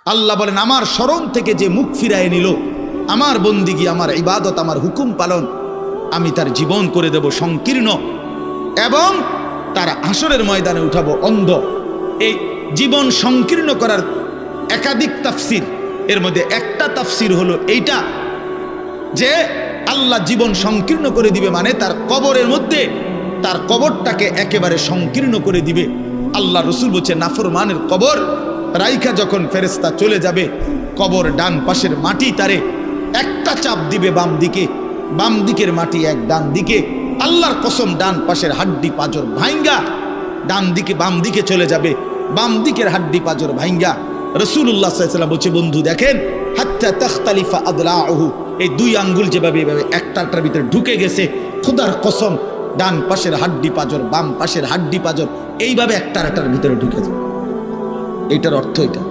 আল্লাহ বলেন আমার স্মরণ থেকে যে মুখ ফিরায় নিল, আমার বন্দিগি, আমার ইবাদত, আমার হুকুম পালন, আমি তার জীবন করে দেব সংকীর্ণ এবং তার হাসরের ময়দানে উঠাবো অন্ধ। এই জীবন সংকীর্ণ করার একাধিক তাফসির, এর মধ্যে একটা তাফসির হলো এইটা যে আল্লাহ জীবন সংকীর্ণ করে দিবে মানে তার কবরের মধ্যে তার কবরটাকে একেবারে সংকীর্ণ করে দিবে। আল্লাহ রসুল বলছে নাফরমানের কবর রাইখা যখন ফেরেশতা চলে যাবে, কবর ডান পাশের মাটি তারে একটা চাপ দিবে বাম দিকে, বাম দিকের মাটি এক ডান দিকে, আল্লাহর কসম ডান পাশের হাড্ডি পাঁজর ভাঙ্গা ডান দিকে বাম দিকে চলে যাবে, বাম দিকের হাড্ডি পাঁজর ভাঙ্গা। রাসূলুল্লাহ সাল্লাল্লাহু আলাইহি ওয়াসাল্লাম বলছে বন্ধু দেখেন হাত্তা তাখতালিফা আদলাউহু, এই দুই আঙ্গুল যেভাবে এভাবে একটার ভিতরে ঢুকে গেছে, খোদার কসম ডান পাশের হাড্ডি পাঁজর বাম পাশের হাড্ডি পাঁজর এইভাবে একটার ভিতরে ঢুকে যায়। এইটার অর্থ এটা।